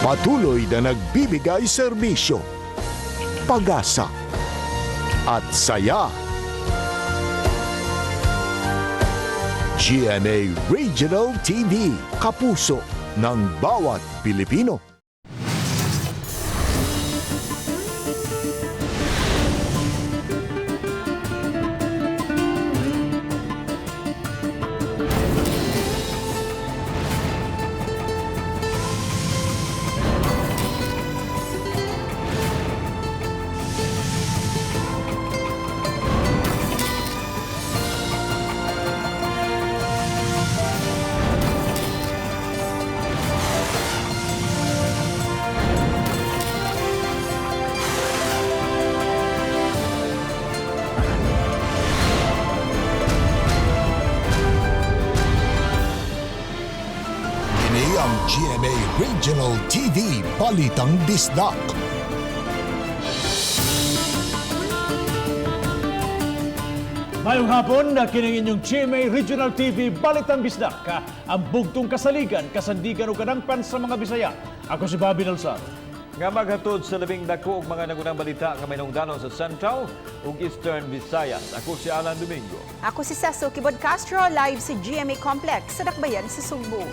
Patuloy na nagbibigay serbisyo, pag-asa at saya. GMA Regional TV, kapuso ng bawat Pilipino. Ang GMA Regional TV, Balitang Bisdak. Mayong hapon, kining inyong GMA Regional TV, Balitang Bisdak. Ang bugtong kasaligan, kasandigan o kadangpan sa mga Bisaya. Ako si Bobby Nalsar. Nga maghatod sa labing dako og mga nagunang balita nga may nungdanon sa Central ug Eastern Visayas. Ako si Alan Domingo. Ako si Cecil Kibod Castro, live sa GMA Complex sa Dakbayan sa Sugbo.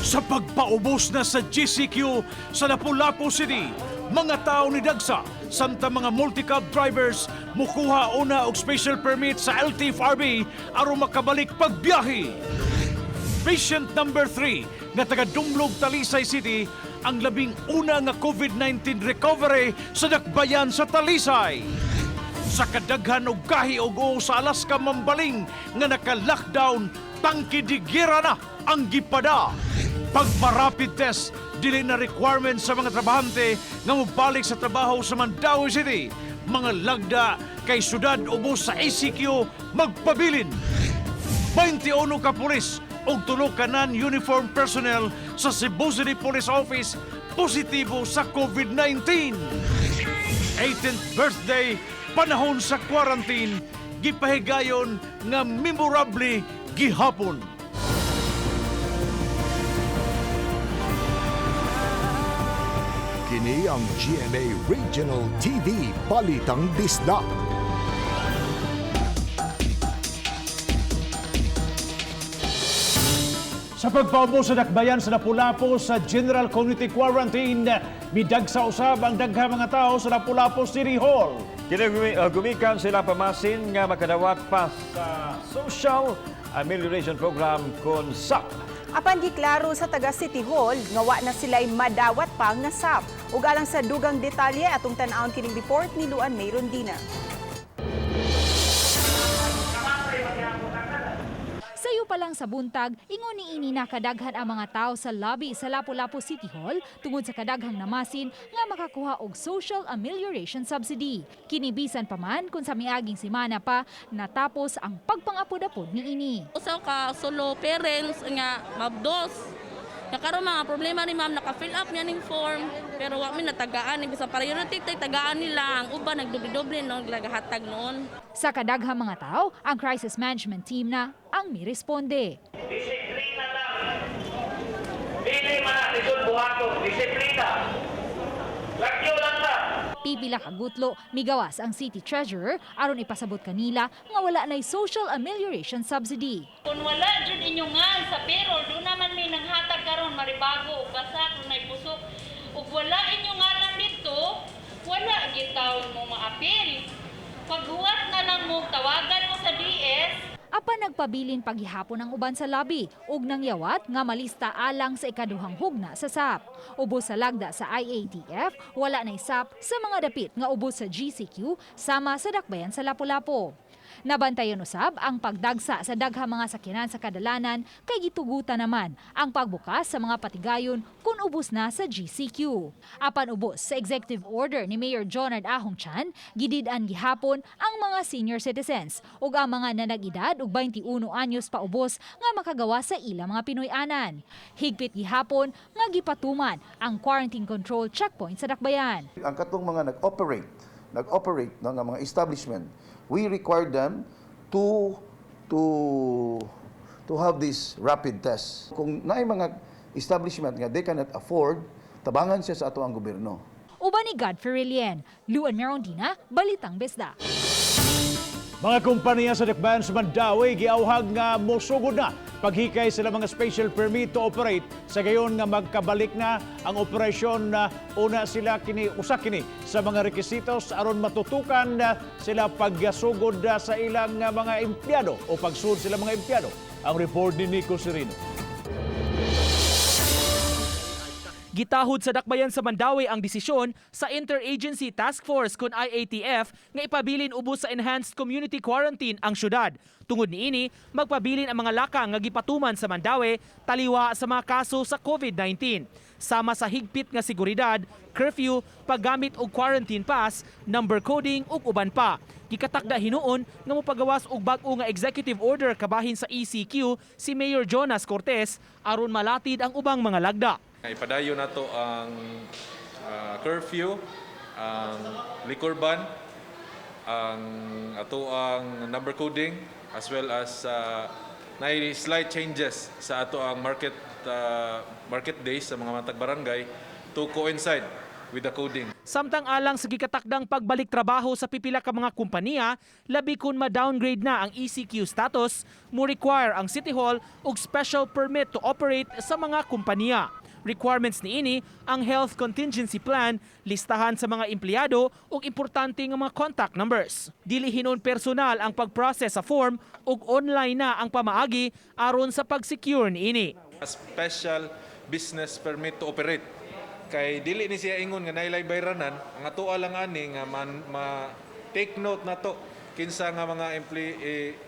Sa pagpaubos na sa GCQ sa Lapu-Lapu City, mga tao ni Dagsa, santa mga multi-cab drivers, mukuha una og special permit sa LTFRB aron makabalik pagbiyahe. Patient number 3 nga taga Dumlog, Talisay City, ang labing una nga COVID-19 recovery sa Dakbayan sa Talisay. Sa kadaghan og kahi og sa Alaska Mambaling nga naka-lockdown, tangkidigira na ang gipada. Pagpa-rapid test, dili na requirement sa mga trabahante nga mobalik sa trabaho sa Mandaue City. Mga lagda kay syudad ubos sa ACQ magpabilin. 21 ka pulis o 3 ka non-uniform personnel sa Cebu City Police Office positibo sa COVID-19. 18th birthday, panahon sa quarantine, gipahigayon nga memorable gihapon. Kini ang GMA Regional TV, Balitang Bisdak. Sa pagpaubo sa Dakbayan sa Lapu-Lapu sa General Community Quarantine, midag sa usab ang daghang mga tao sa Lapu-Lapu City Hall. Gumikan sila pamasin nga makadawat pa sa Social Amelioration Program kon SAP. Apan giklaro sa taga City Hall nga wa na sila'y madawat pang nasap. Ug alang sa dugang detalye atong tan-awon kining report ni Luan May Rondina. Sayo pa lang sa buntag, ingon niini nakadaghan ang mga tao sa lobby sa Lapu-Lapu City Hall tungod sa kadaghang namasin nga makakuha og Social Amelioration Subsidy. Kinibisan pa man kung sa miaging semana pa natapos ang pagpangapod-apod niini. Usaw ka solo parents nga mabdos. Nakaroon mga problema ni ma'am, naka-fill up niya ng form, pero wa mi natagaan, bisa priority tay tagaan nila, ang uban nagdoble-doble no nagahatag noon. Sa kadaghang mga tao, ang crisis management team na ang miresponde. Disiplina lang. Dili man natin buhaton, disiplina. Lagyo lang ta. Pipila ka gutlo, migawas ang city treasurer aron ipasabot kanila nga wala nay social amelioration subsidy. Kung wala jud inyo nga sa payroll, doon naman may nanghatag karon maribago ug basa kung nay pusok. Ug wala inyo nga lang dito, wala gitawon mo maapil. Paghuwat na lang mo tawagan mo sa DS. Apan nagpabilin paghihapon ang uban sa lobby ug nangyawat nga malista alang sa ikaduhang hugna sa SAP. Ubos sa lagda sa IATF, wala nay SAP sa mga dapit nga ubos sa GCQ sama sa Dakbayan sa Lapu-Lapu. Nabantayan usab ang pagdagsa sa daghang mga sakyanan sa kadalanan kay gitugutan naman ang pagbukas sa mga patigayon kung ubos na sa GCQ. Apan ubos sa executive order ni Mayor Jonard Ahong Chan, gidid-an gihapon ang mga senior citizens ug ang mga nanag-edad og 21 anyos pa ubos nga makagawa sa ilang mga Pinoy-anan. Higpit gihapon nga gipatuman ang quarantine control checkpoint sa Dakbayan. Ang katong mga nag-operate no, nga mga establishment, we require them to have this rapid test. Kung naay mga establishment nga they cannot afford, tabangan siya sa ato ang gobyerno. Uban ni Godfrey Rilien, Luan Merondina, Balitang Bisdak. Mga kompanya sa dakbayan sa Mandawi giawhag nga mosugod na paghikay sila mga special permit to operate sa gayon nga magkabalik na ang operasyon na una sila usa kini sa mga requisitos aron matutukan sila pagsugod sa ilang mga empleyado o pagsud sila mga empleyado. Ang report ni Nico Serino. Gitahod sa dakbayan sa Mandawi ang desisyon sa Interagency Task Force kun IATF nga ipabilin ubos sa Enhanced Community Quarantine ang syudad. Tungod niini, magpabilin ang mga lakang nga gipatuman sa Mandawi taliwa sa mga kaso sa COVID-19. Sama sa higpit nga seguridad, curfew, paggamit og quarantine pass, number coding ug uban pa. Gikatakda hinuon nga mopagawas og bag-o nga executive order kabahin sa ECQ si Mayor Jonas Cortez aron malatid ang ubang mga lagda. Ipadayon nato ang curfew, ang liquor ban, ang ato ang number coding, as well as slight changes sa ato ang market days sa mga matag barangay to coincide with the coding. Samtang alang sa gikatakdang pagbalik trabaho sa pipila ka mga kompanya, labi kun ma-downgrade na ang ECQ status, mo require ang City Hall og special permit to operate sa mga kompanya. Requirements niini ang health contingency plan, listahan sa mga empleyado ug importante nga mga contact numbers. Dili hinon personal ang pag-process sa form ug online na ang pamaagi aron sa pag-secure niini. A special business permit to operate. Kay dili ni siya ingon nga nailay bayranan, ang atoa lang ani nga take note na to kinsa nga mga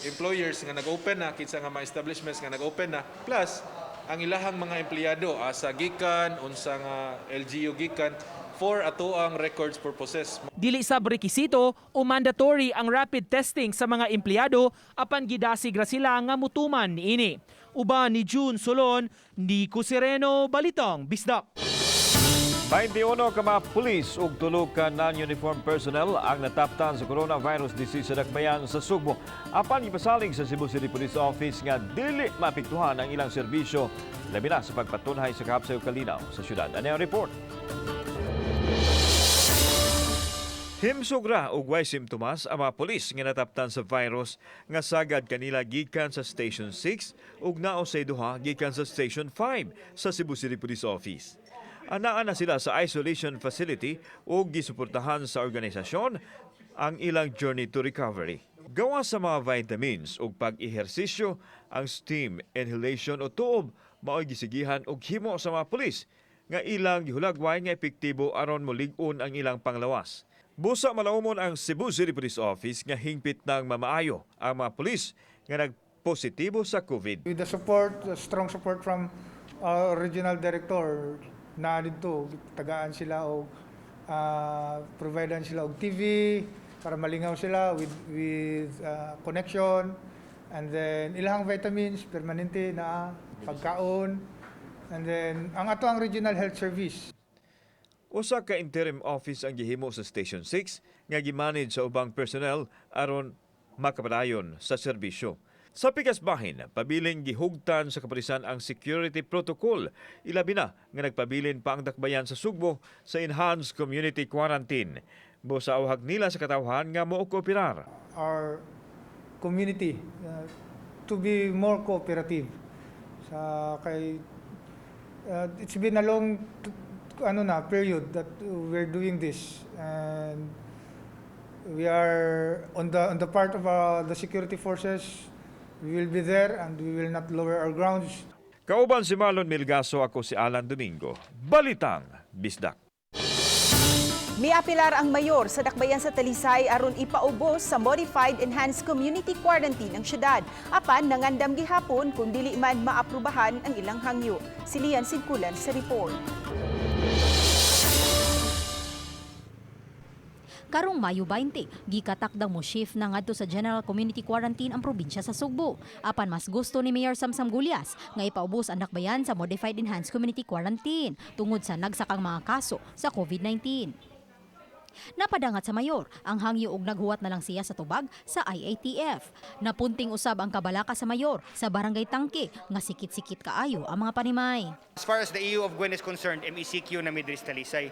employers nga nag-open na, kinsa nga mga establishments nga nag-open na, plus ang ilahang mga empleyado sa gikan unsa nga LGU gikan for ato ang records purposes. Dili sab rekisito o mandatory ang rapid testing sa mga empleyado apan gidasig ra sila nga mutuman niini. Uban ni June Solon, Nico Sereno, Balitang Bisdak. 21 ka mga pulis ug tulog ka non-uniform personnel ang nataptan sa coronavirus disease sa dakbayan sa Sugbo. Apan gipasaling sa Cebu City Police Office nga dili mapiktuhan ang ilang serbisyo labi na sa pagpatunhay sa kahapsay ug kalinaw sa syudad. Ano ang report? Himsugra ug way simptomas ang mga pulis nga nataptan sa virus nga sagad kanila gikan sa Station 6 ug nao sa duha gikan sa Station 5 sa Cebu City Police Office. Anaa na sila sa isolation facility o gisuportahan sa organisasyon ang ilang journey to recovery. Gawa sa mga vitamins o pag-ehersisyo, ang steam inhalation o tuob mao'y gisigihan og himo sa mga pulis nga ilang gihulagway nga epektibo aron molig-on ang ilang panglawas. Busa malaumon ang Cebu City Police Office nga hingpit ng mamaayo ang mga pulis nga nagpositibo sa COVID. With the strong support from our regional director, na dito tagaan sila o providean sila og TV para malingaw sila with connection, and then ilang vitamins permanente na pagkaon, and then ang ato ang regional health service. Usa ka interim office ang gihimo sa Station 6 nga gimanage sa ubang personnel aron makapadayon sa serbisyo. Sa Pigasbahin, pabiling gihugtan sa kapulisan ang security protocol. Ilabi na nga nagpabilin pa ang dakbayan sa Sugbo sa Enhanced Community Quarantine. Busa awhag nila sa katawhan nga mo kooperar. Our community to be more cooperative. It's been a long period that we're doing this, and we are on the part of the security forces. We will be there and we will not lower our grounds. Kauban si Marlon Milgaso, ako si Alan Domingo. Balitang Bisdak. Miapilar ang mayor sa dakbayan sa Talisay aron ipaubos sa modified enhanced community quarantine ang syudad. Apan nangandam gihapon kung dili man maaprubahan ang ilang hangyo. Si Lian Sigkulan sa report. Karong Mayo 20, gikatakdang mo shift na ngadto sa General Community Quarantine ang probinsya sa Sugbo. Apan mas gusto ni Mayor Samsam Gulyas nga ipaubos ang dakbayan sa Modified Enhanced Community Quarantine tungod sa nagsakang mga kaso sa COVID-19. Napadangat sa mayor ang hangyo og naghuwat na lang siya sa tubag sa IATF. Napunting usab ang kabalaka sa mayor sa barangay Tangke nga sikit-sikit kaayo ang mga panimay. As far as the EU of Gwen is concerned, MECQ na midris talisay.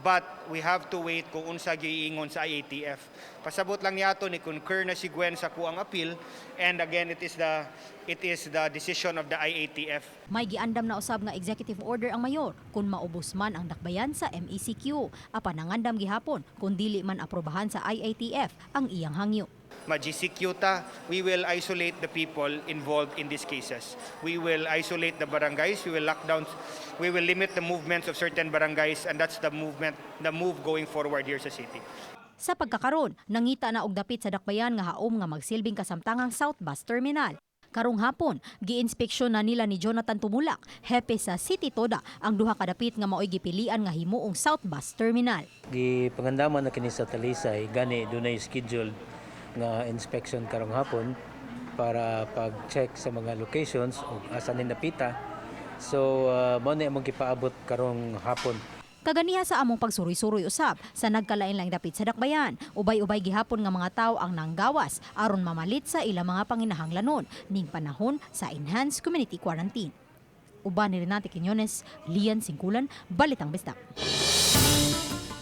But we have to wait kung unsa giingon sa IATF. Pasabot lang niyato ni concur na si Gwen sa kuang appeal, and again it is the decision of the IATF. May giandam na usab nga executive order ang mayor kung maubos man ang dakbayan sa MECQ. Apan nangandam gihapon kung dili man aprobahan sa IATF ang iyang hangyo. Ma-GCQ ta, we will isolate the people involved in these cases. We will isolate the barangays, we will lock down, we will limit the movements of certain barangays, and that's the move going forward here sa city. Sa pagkakaron, nangita na og dapit sa dakbayan nga haom nga magsilbing kasamtangang South Bus Terminal. Karong hapon, giinspeksyon na nila ni Jonathan Tumulak, hepe sa City Toda, ang duha ka dapit nga mao'y gipilian nga himuong South Bus Terminal. Gipangandaman na kini sa Talisay, gani dunay schedule nga inspection karong hapon para pag-check sa mga locations ug asa ni napita. So mao ni among gipaabot karong hapon. Kaganiha sa among pagsuroy-suroy usab sa nagkalain-laing dapit sa dakbayan, ubay-ubay gihapon nga mga tawo ang nanggawas aron mamalit sa ilang mga panginahanglanon ning panahon sa enhanced community quarantine. Uban ni Renate Quiñones, Lian Singkulan, Balitang Bisdak.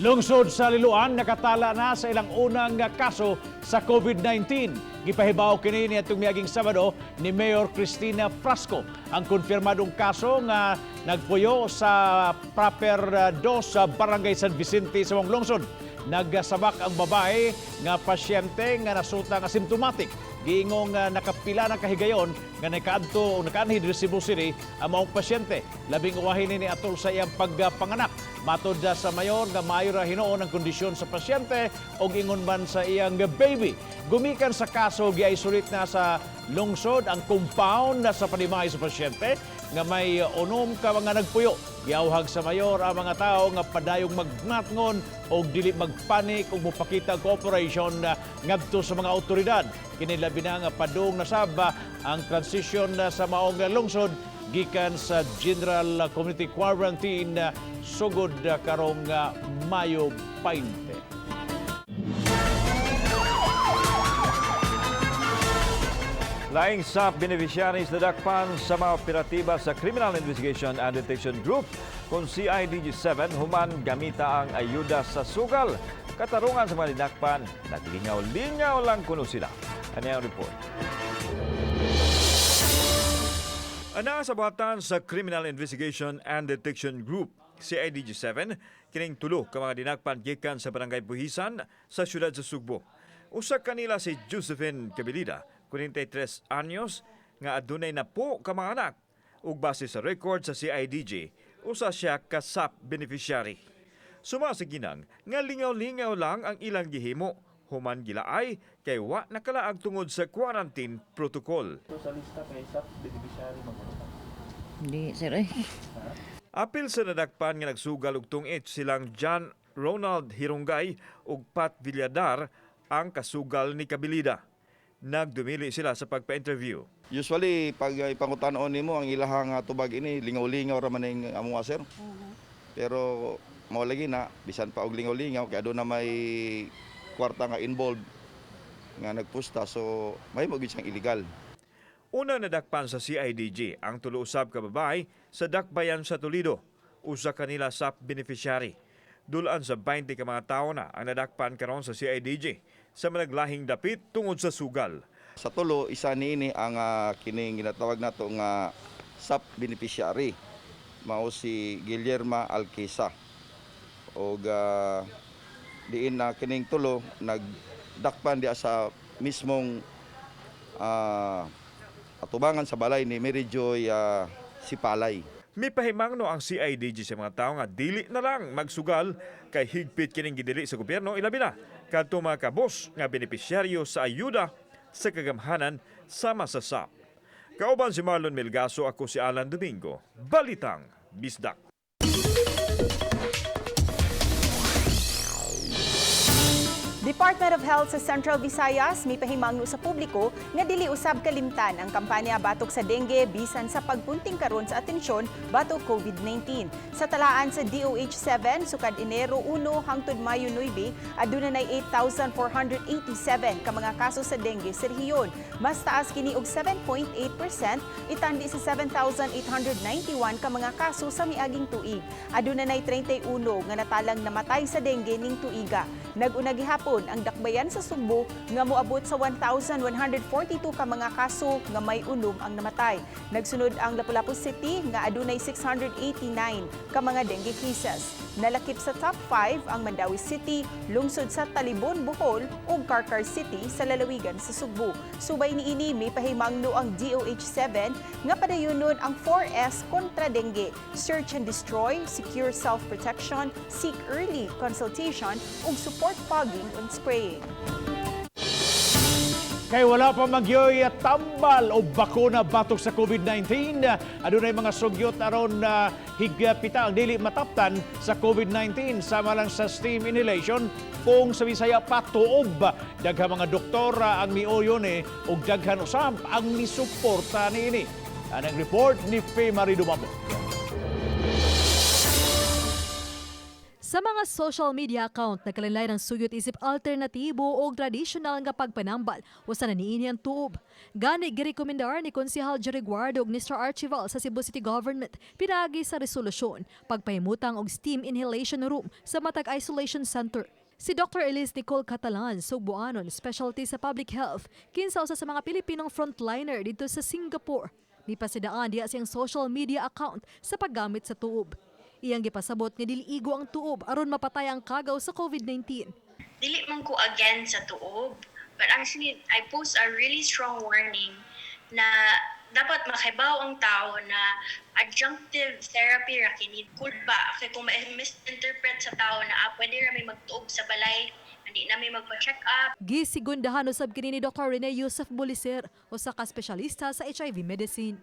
Lungsod sa Liloan nakatala na sa ilang unang kaso sa COVID-19. Gipahibaw kini niadtong miaging Sabado ni Mayor Cristina Frasco ang konfirmadong kaso nga nagpuyo sa proper 2 sa Barangay San Vicente sa mong lungsod. Naggasabak ang babae nga pasyente nga nasuta nga symptomatic. Giingong nakapila na kahigayon nga nakaadto o nakaanhi diri sa Cebu City ang maong pasyente. Labing uwahin ni atol sa iyang pagpanganak. Matod sa mayor nga maayo ra hinuon ang kondisyon sa pasyente o ingon man sa iyang baby. Gumikan sa kaso, gi-isolate na sa lungsod ang compound na sa panimay sa pasyente nga may unom ka mga nagpuyo. Giawhag sa mayor ang mga tao nga padayong magmatngon o dili magpanik o mupakita cooperation ngadto sa mga otoridad. Kinilabi na nga padung na saba ang transition sa maong lungsod gikan sa General Community Quarantine sugod karong Mayo 20. Laing sa beneficiaries na dakpan sa mga operatiba sa Criminal Investigation and Detection Group kung CIDG-7 human gamita ang ayuda sa sugal. Katarungan sa mga dinakpan, naglingaw-lingaw lang kuno sila. Ano yung report? Ana sa buhatan sa Criminal Investigation and Detection Group, CIDG-7, kining tulo ka mga dinakpan gikan sa Barangay Buhisan sa siyudad sa Sugbo. Usa kanila si Josephine Cabilida, 43 anyos, nga adunay na po ka mga anak. Ug base sa record sa CIDG, usa siya ka SAP beneficiary. Sumasiginang nga lingaw-lingaw lang ang ilang gihimo. Human gilaay kay wa nakalaag tungod sa quarantine protocol. Sa lista kay SAP beneficiary magpunta. Hindi, sir. Apil sa nadakpan nga nagsugal og tungit silang John Ronald Hirungay ug Pat Villadar ang kasugal ni Cabilida. Nagdumili sila sa pagpa-interview. Usually, pag ipangutanon nimo ang ilahang tubag ini, lingaw-lingaw ra man ning among sir. Pero mao lagi na, bisan pa og lingaw-lingaw, kaya doon na may kwarta nga involved nga nagpusta, so may mo siyang illegal. Una nadakpan sa CIDG ang tulo usab ka babae sa dakbayan sa Toledo. Usa kanila SAP beneficiary. Dulaan sa 20 ka mga tao na ang nadakpan karon sa CIDG sa managlahing dapit tungod sa sugal. Sa tulo, isa niini ang kining ginatawag nato nga SAP beneficiary. Mao si Guillermo Alquisa. O diin na kining tulo nagdakpan dia sa mismong atubangan sa balay ni Mary Joy Sipalay. May pahimangno ang CIDG sa mga tao nga dili na lang magsugal kay higpit kining gidili sa gobyerno ilabi na kadto mga kabos nga benepisyaryo sa ayuda sa kagamhanan sama sa SAP. Kauban si Marlon Melgaso, ako si Alan Domingo, Balitang Bisdak. Department of Health sa Central Visayas may pahimangno sa publiko nga dili usab kalimtan ang kampanya batok sa dengue bisan sa pagpunting karon sa atensyon batok COVID-19. Sa talaan sa DOH-7 sukad Enero 1 hangtod Mayo 9, aduna nay 8,487 ka mga kaso sa dengue sa rehiyon. Mas taas kini og 7.8%, itandi sa 7,891 ka mga kaso sa miaging tuig. Aduna nay 31 nga natalang namatay sa dengue ning tuiga. Nag-una gihapon ang dakbayan sa Sugbo nga moabot sa 1,142 ka mga kaso nga may unom ang namatay. Nagsunod ang Lapu-Lapu City nga adunay 689 ka mga dengue cases. Nalakip sa top 5 ang Mandawi City, lungsod sa Talibon, Bohol ug Carcar City sa lalawigan sa Sugbo. Subay niini may pahimangno ang DOH-7 nga padayunon ang 4S kontra dengue: search and destroy, secure self-protection, seek early consultation ug support fogging and spraying. Kay wala pa magyoy tambal o bakuna batok sa COVID-19, adunay mga sugyot aron higpita ang dili mataptan sa COVID-19 sama lang sa steam inhalation kung sa Bisaya patuob. Daghang mga doktor ang miuyon ug daghan usab ang misuporta niini. Anang report ni Faye Marie Dumabo. Sa mga social media account, nagkalalay ng suyot isip alternatibo o tradisyonal nga pagpanambal o sa naniini ang tuob. Gani girekomendar ni Konsehal Jerry Guardo ug Mr. Archival sa Cebu City Government pinagi sa resolusyon pagpahimutang og steam inhalation room sa matag isolation center. Si Dr. Elise Nicole Catalan, Sugboanon, specialty sa public health, kinsa usa sa mga Pilipinong frontliner dito sa Singapore. Nipasidaan diya siyang social media account sa paggamit sa tuob. Iyang gipasabot nga dili igo ang tuob aron mapatay ang kagaw sa COVID-19. Dili man ko again sa tuob, but actually I post a really strong warning na dapat makibaw ang tao na adjunctive therapy ra kini good ba kay kung misinterpret sa tao na pwede ra may magtuob sa balay, hindi na may magpa-check up. Gisigundahan usab kini ni Dr. Rene Yusuf Buliser, usa ka espesyalista sa HIV medicine.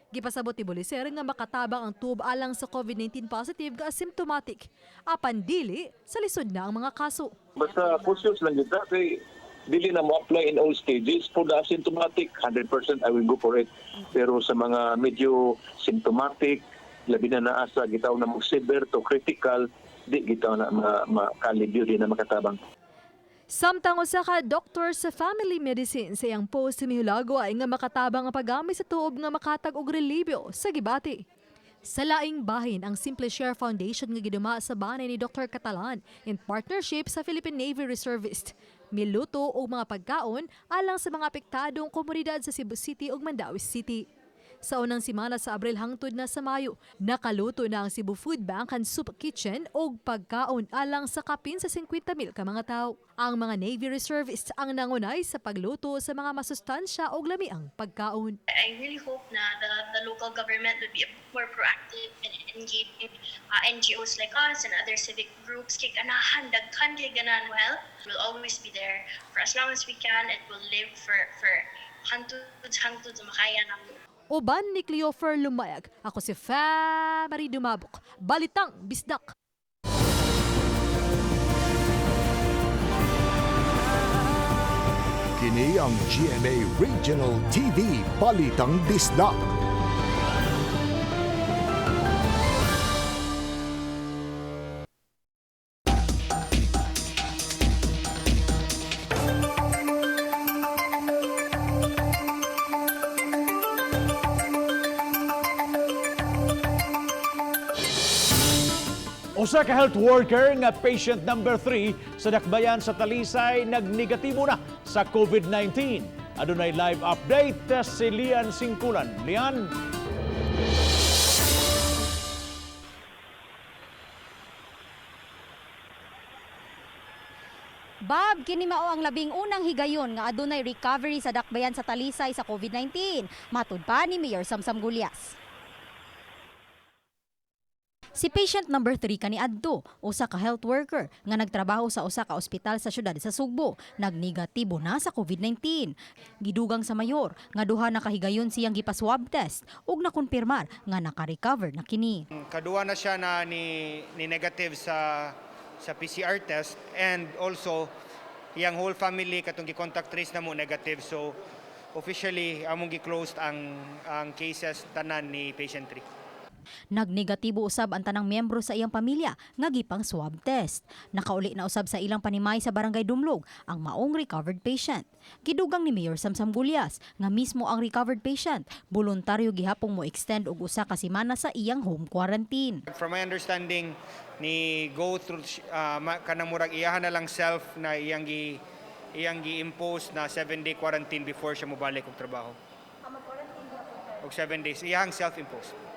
Gipasabot ni Buliser nga makatabang ang tube alang sa COVID-19 positive nga asymptomatic. Apan dili sa lisod na ang mga kaso. Basta cautious lang kita kay dili na mo apply in all stages. For the asymptomatic, 100% I will go for it. Pero sa mga medyo symptomatic, labi na naasa, gitaw na mo severe to critical, di gitaw na makalibyo, di na makatabang. Samtang usa ka doktor sa family medicine sa iyang post mihulago ay nga makatabang ang paggamit sa tuob nga makatag og relibyo sa gibati. Sa laing bahin ang Simple Share Foundation nga giduma sa banay ni Dr. Catalan in partnership sa Philippine Navy Reservist. Miluto og mga pagkaon alang sa mga apektadong komunidad sa Cebu City ug Mandawi City. Sa unang simana sa Abril hangtod na sa Mayo, nakaluto na ang Cebu Food Bank and Soup Kitchen og pagkaon alang sa kapin sa 50,000 ka mga tao. Ang mga Navy Reservists ang nangunay sa pagluto sa mga masustansya og lamiang pagkaon. I really hope na the local government would be more proactive and engaging NGOs like us and other civic groups kay ganahan daghan kay ganan well. We'll always be there for as long as we can. It will live for hangtod makaya namin. Uban ni Cleofer Lumayag, ako si Faye Marie Dumabok, Balitang Bisdak. Kini ang GMA Regional TV Balitang Bisdak. Usa ka health worker nga patient number 3 sa dakbayan sa Talisay nagnegatibo na sa COVID-19. Adunay live update si Lian Singkulan. Lian. Bob, kini mao ang labing unang higayon nga adunay recovery sa dakbayan sa Talisay sa COVID-19. Matud pa ni Mayor Samsam Gulyas. Si patient number 3 kaniadto, usa ka health worker nga nagtrabaho sa usa ka ospital sa syudad sa Sugbo, nagnegatibo na sa COVID-19. Gidugang sa mayor nga duha na kahigayon siyang gipaswab test ug nakonfirmar nga naka-recover na kini. Kaduwa na siya ni negative sa PCR test, and also iyang whole family katong gi-contact trace na mo negative. So officially among gi-closed ang cases tanan ni patient 3. Nagnegatibo usab ang tanang miyembro sa iyang pamilya nga gipang swab test. Nakauli na usab sa ilang panimay sa Barangay Dumlog ang maong recovered patient. Gidugang ni Mayor Samsam Gulyas nga mismo ang recovered patient voluntaryo gihapong mo extend og usa ka semana sa iyang home quarantine. From my understanding ni go through kanang murag iyahan na lang self na iyang gi-impose na 7-day quarantine before siya mobalik og trabaho. Og 7 days iyang self-imposed.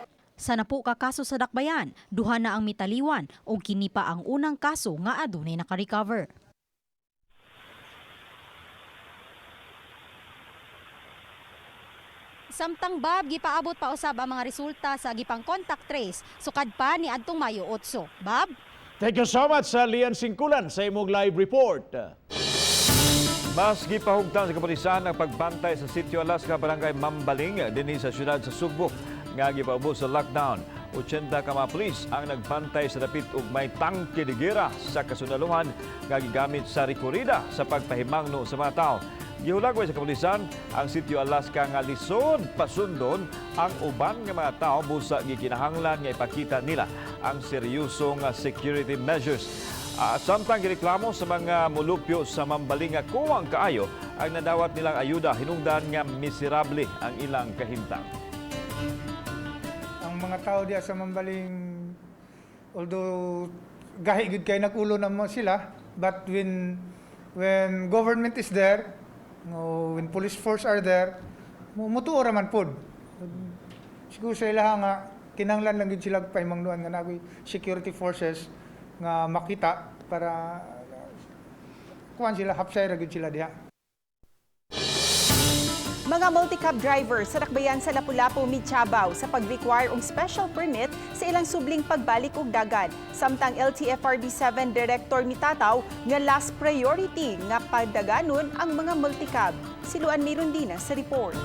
Sa napo ka kaso sa dakbayan, duha na ang mitaliwan o kini pa ang unang kaso nga adunay naka-recover. Samtang Bob, gipaabot pa usab ang mga resulta sa gipang contact trace sukad pa ni adtong Mayo 8. Bob? Thank you so much sa Lian Singkulan sa imong live report. Mas gipahugtan sa kapulisan ang pagbantay sa Sitio Alaska, Barangay Mambaling, dinhi sa siyudad sa Sugbo. Nga gipaubos sa lockdown. 80 ka mga pulis ang nagbantay sa dapit ug may tangke de gera sa kasunaluhan nga gigamit sa rekorida sa pagpahimangno sa mga tao. Gihulagway sa kapulisan ang Sitio Alaska nga lisod pasundon ang uban nga mga tao busa gikinahanglan nga ipakita nila ang seryosong security measures. Samtang gireklamo sa mga mulupyo sa Mambaling nga kuwang kaayo ang nadawat nilang ayuda hinungdan nga miserable ang ilang kahimtang. Ang mga tao diya sa Mambaling, although gahi gud kay nagulo na mo sila, but when government is there, when police force are there, mutuo raman pod. Siguro sa ilaha nga kinahanglan lang gid sila paimangnuan nga nagoy security forces nga makita para kuan sila hapsay ra gid sila diha. Mga multi-cab driver sa dakbayan sa Lapu-Lapu, Midchabaw sa pag-require og special permit sa ilang subling pagbalik og dagat. Samtang LTFRB 7 Director mitataw nga last priority nga pagdaganon ang mga multi-cab. Siluan Mirundina sa report.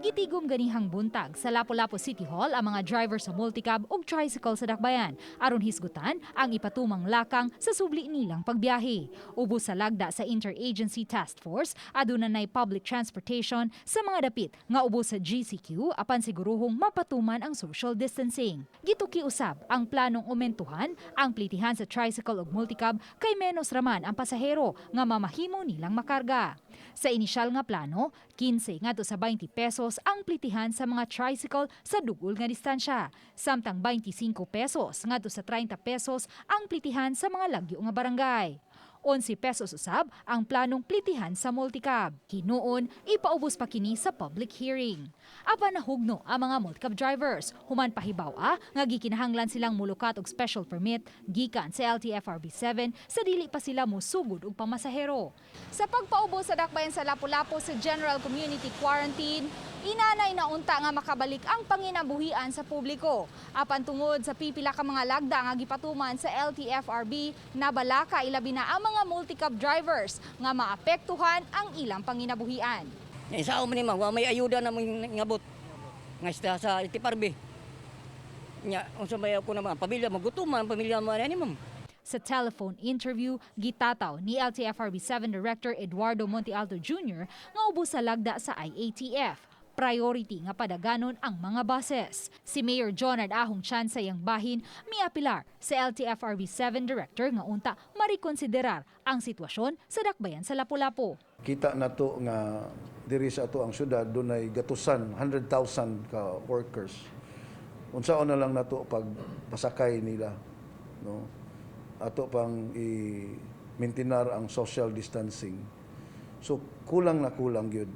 Gitigom ganihang buntag sa Lapu-Lapu City Hall ang mga driver sa multicab ug tricycle sa dakbayan aron hisgutan ang ipatumang lakang sa subli nilang pagbiyahe. Ubos sa lagda sa Interagency Task Force aduna nay public transportation sa mga dapit nga ubos sa GCQ apan siguruhong mapatuman ang social distancing. Gituki usab ang planong umentuhan ang plitihan sa tricycle ug multicab kay menos raman ang pasahero nga mamahimo nilang makarga. Sa inisyal nga plano, 15 ngadto sa 20 pesos ang plitihan sa mga tricycle sa dugol nga distansya, samtang 25 pesos ngadto sa 30 pesos ang plitihan sa mga lagyo nga barangay. 11 pesos usab ang planong plitihan sa multicab. Hinuon, ipaubos pa kini sa public hearing. Apan nahugno ang mga multicab drivers. Human pahibaw nga gikinahanglan silang mulukat og special permit gikan sa LTFRB 7 sa dili pa sila mosugod og pamasahero. Sa pagpaubos sa dakbayan sa Lapu-Lapu sa General Community Quarantine, inanay na unta nga makabalik ang panginabuhian sa publiko. Apan tungod sa pipila ka mga lagda nga gipatuman sa LTFRB, nabalaka ilabi na ang mga multicab drivers nga maapektuhan ang ilang panginabuhian. Sa ako man wa may ayuda na ngabot nga sa LTFRB. Nya unsa may ako na mga pamilya magutuman, pamilya mo ani ma'am. Sa telephone interview, gitataw ni LTFRB 7 Director Eduardo Montealto Jr. nga ubos sa lagda sa IATF. Priority nga padaganon ang mga buses. Si Mayor Jonard Ahong Chan sa iyang bahin miapilar sa LTFRB 7 Director nga unta marikonsiderar ang sitwasyon sa dakbayan sa Lapu-Lapu. Kita na to nga diri sa ato ang syudad dunay gatusan 100,000 ka workers. Unsaon na lang nato pag pasakay nila, no? Ato pang i-maintinar ang social distancing. So kulang na kulang gyud.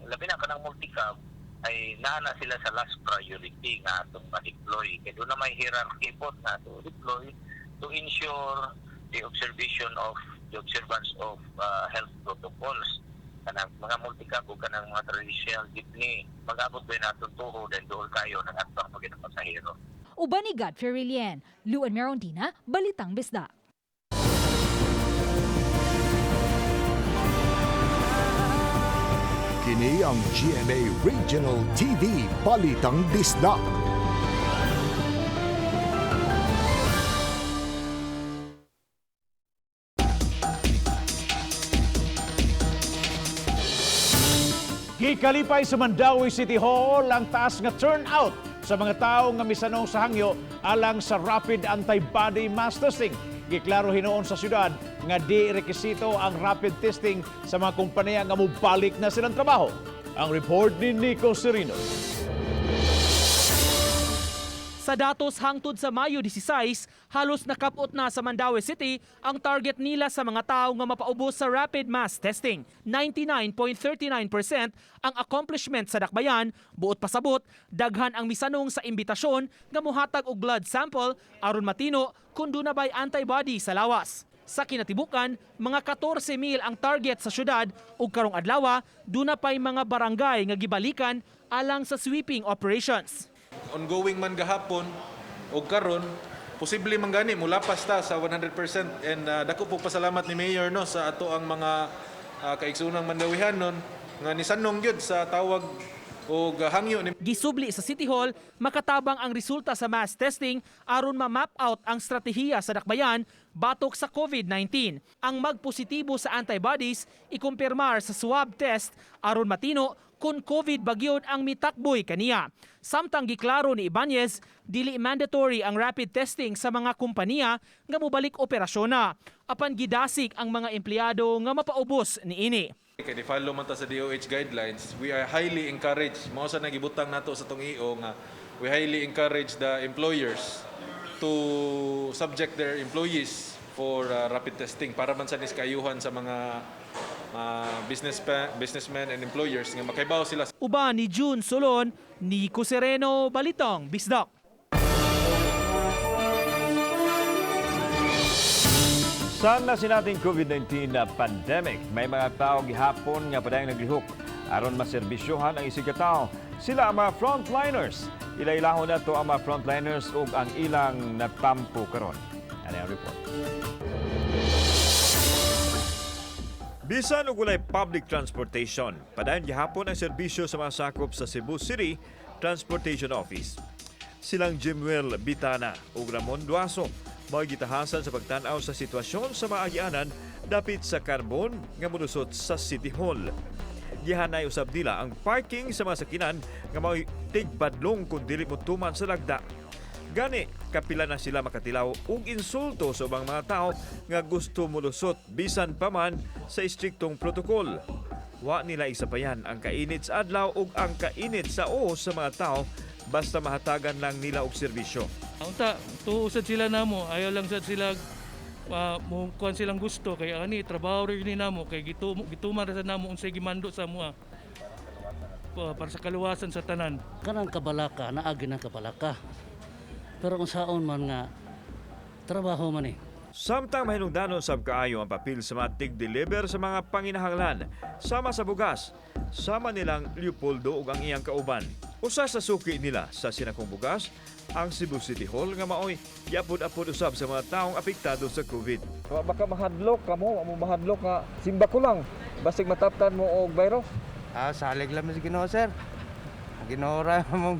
Labi na kanang multicab ay naana sila sa last priority nga atong ma-deploy. Kaya doon na may hierarchy po na to deploy to ensure the observation of the observance of health protocols. Kanang mga multicab o kanang mga traditional jeepney, mag-abot ba natin tuho dahil doon kayo ng atbang pag-inang pasahero. Uban ni Godfrey Rillian, Luan Merondina, Balitang Bisdak. Kini ang GMA Regional TV Balitang Bisdak. Gikalipay sa Mandawi City Hall ang taas nga turnout sa mga tao nga misanong sa hangyo alang sa rapid antibody mass testing. Giklaro hinoon sa syudad nga di rekisito ang rapid testing sa mga kompanya nga mubalik na silang trabaho. Ang report ni Nico Serino. Sa datos hangtod sa Mayo 16, halos nakapot na sa Mandawi City ang target nila sa mga tao nga mapaubos sa rapid mass testing. 99.39% ang accomplishment sa dakbayan, buot pasabot, daghan ang misanong sa imbitasyon nga mohatag og blood sample aron matino kung doon na ba'y antibody sa lawas. Sa kinatibukan, mga 14,000 ang target sa syudad ug karong adlawa, doon na pa'y mga barangay nga gibalikan alang sa sweeping operations. Ongoing man gahapon o karon, posible man gani mula pasta sa 100% and dako po pasalamat ni Mayor no sa ato ang mga kaigsunang mandawihanon nga nisanong gyud sa tawag o hangyo ni Gisubli sa City Hall, makatabang ang resulta sa mass testing aron ma-map out ang stratehiya sa dakbayan batok sa COVID-19. Ang magpositibo sa antibodies ikumpirmar sa swab test aron matino kung COVID bagyod ang mitakboy kaniya. Samtang giklaro ni Ibanez, dili mandatory ang rapid testing sa mga kompanya nga mobalik operasyon na. Apan gidasig ang mga empleyado nga mapaubos niini. kay di follow man ta sa DOH guidelines, we are highly encouraged. Mao sa nagibutang nato sa tong IO nga we highly encourage the employers to subject their employees for rapid testing para man sa niskayuhan sa mga businessmen and employers nga makaibaw sila. Uban ni June Solon, Nico Sereno, Balitang Bisdak. Sana sinating COVID-19 na pandemic, may mga tao gihapon nga padayang naglihok aron maserbisyohan ang isig katao. Sila ang mga frontliners. Ilailahon na to ang mga frontliners ug ang ilang natampo karon. Ano ang report? Bisan og walay public transportation, padayon gihapon ang serbisyo sa mga sakop sa Cebu City Transportation Office. Silang Jimwell Bitana ug Ramon Duaso mao gitahasan sa pagtan-aw sa sitwasyon sa mga agyanan dapit sa karbon nga molusot sa City Hall. Gihanay usab nila ang parking sa mga sakinan nga mao tigpadlong kung dili mo tuman sa lagda. Gani, kapila na sila makatilaw og insulto sa ubang mga tao nga gusto molusot bisan pa man sa istriktong protokol. Wa nila isapayan ang kainit sa adlaw ug ang kainit sa uos sa mga tao basta mahatagan lang nila og serbisyo. Unta, tuusad sila namo, ayaw lang sad sila kuan silang gusto kay ani trabaho rin ni namo kay gituman ra sad namo unsay gimando sa mua. Para sa kaluwasan sa tanan. Kanang kabalaka, naagi ng kabalaka. Pero kung saon man nga, trabaho man eh. Samtang mahinungdanon sab kaayo ang papel sa mga tig-deliver sa mga panginahanglan, sama sa bugas, sama nilang Leopoldo ug ang iyang kauban. Usa sa suki nila sa sinakong bugas, ang Cebu City Hall nga maoy yapod-apod usab sa mga taong apektado sa COVID. Baka mahadlok kamo, mahadlok nga simba ko lang, basig mataptan mo og bayro. Salig lang si Ginoo, sir. Ginoo ra mo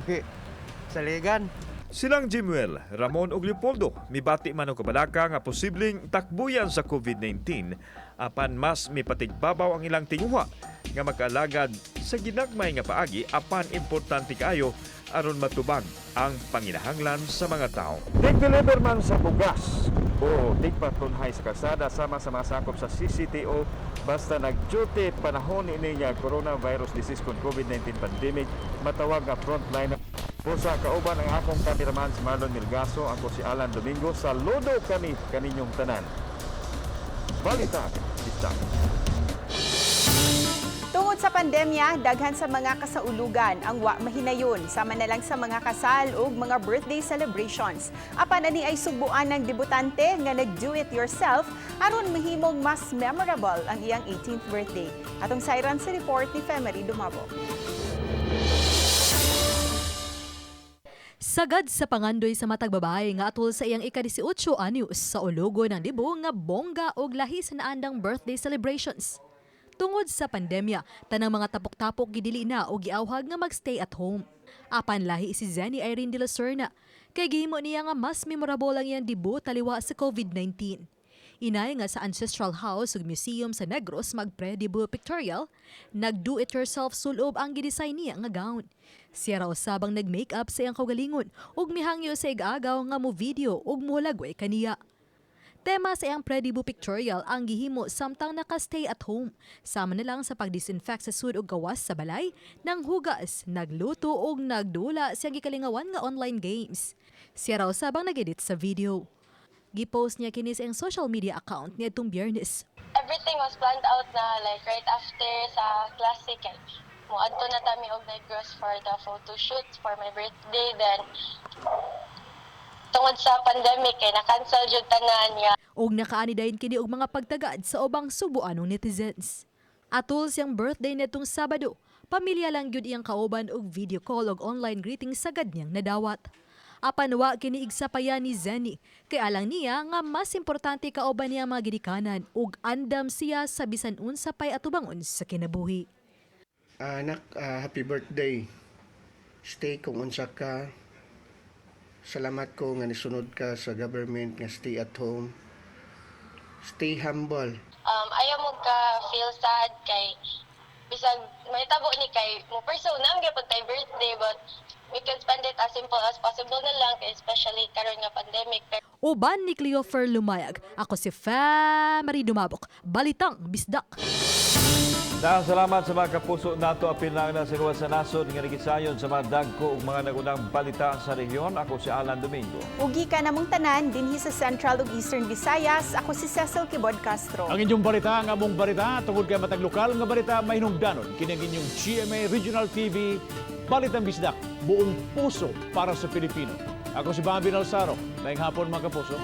saligan. Silang Jimwell, Ramon ug Leopoldo mibati man og kabalaka nga posibleng takbuyan sa COVID-19 apan mas mipatigbabaw ang ilang tinguha nga magkalagad sa ginagmay nga paagi apan importante kaayo aron matubag ang panginahanglan sa mga tao. Tig-deliver man sa bugas o tig-patrolhay sa kalsada sama sa mga sakop sa CCTO basta nag-duty panahon ini nga coronavirus disease kung COVID-19 pandemic matawag nga frontliner. Pusa kauban ang akong kameraman si Marlon Milgaso, ako si Alan Domingo sa Lodo kami kaninyong tanan. Balitang Bisdak. Tungod sa pandemya, daghan sa mga kasaulugan ang wa mahinayon sama na lang sa mga kasal ug mga birthday celebrations. Apan ani ay subuan ng debutante nga nag-do-it-yourself aron mahimong mas memorable ang iyang 18th birthday. Atong sayran sa report ni Femery Dumabo. Sagad sa pangandoy sa matag babae nga atol sa iyang ika-18 anyos sa ulogo ng Libo nga bongga og lahi sa naandang birthday celebrations. Tungod sa pandemya, tanang mga tapok-tapok gidili na o giawhag nga magstay at home. Apan lahi si Zenny Irene de la Serna, kay gihimo niya nga mas memorable ang iyang debut taliwa sa COVID-19. Inay nga sa Ancestral House ug Museum sa Negros mag-pre-debut pictorial, nag-do-it-yourself sulob ang gidesign niya nga gown. Siya raw sabang nag-makeup sa iyang kaugalingon ug mihangyo sa ig-agaw nga mo video ug mulagway kaniya. Tema sa iyang pre-debut pictorial ang gihimo samtang naka-stay at home. Sama na lang sa pag-disinfect sa sud ug gawas sa balay, nang hugas, nagluto ug nagdula sa gikalingawan nga online games. Siya raw sabang nag-edit sa video. Gipost niya kini sa iyang social media account niya itong Biyernes. Everything was planned out na like right after sa classic. Muadto na tami og Negros for the photo shoot for my birthday, then tungod sa pandemic na-cancel jud tanan niya. Og nakaani dayon kini og mga pagtagad sa ubang subuanong netizens. Atol siyang birthday netong Sabado, pamilya lang gyud iyang kauban og video call og online greeting sagad niyang nadawat. Apan wa kini igsapayan ni Zenny, kay alang niya nga mas importante kauban niya mga gidikanan ug andam siya sa bisan unsa pay atubangon sa kinabuhi. Anak, happy birthday. Stay kung unsa ka. Salamat ko nga nisunod ka sa government nga stay at home. Stay humble. Ayaw mo ka feel sad kay bisag may tabo ni kay mo persona ang gyapon kay birthday, but we can spend it as simple as possible na lang, especially karon nga pandemic. Uban ni Cleofer Lumayag, ako si Marie Dumabok, Balitang Bisdak. Salamat sa mga kapuso nato apil lang na sa gawas sa nasod nga nagisayon sa mga dagko ug mga nagunang balita sa rehiyon. Ako si Alan Domingo. Ugi ka namong tanan dinhi sa Central ug Eastern Visayas. Ako si Cecil Kibod Castro. Ang inyong balita nga among balita tungod kay matag lokal nga balita may hinungdanon kini ang inyong GMA Regional TV Balitang Bisdak, buong puso para sa Pilipino. Ako si Bambi Nalsaro. Maayong hapon mga kapuso.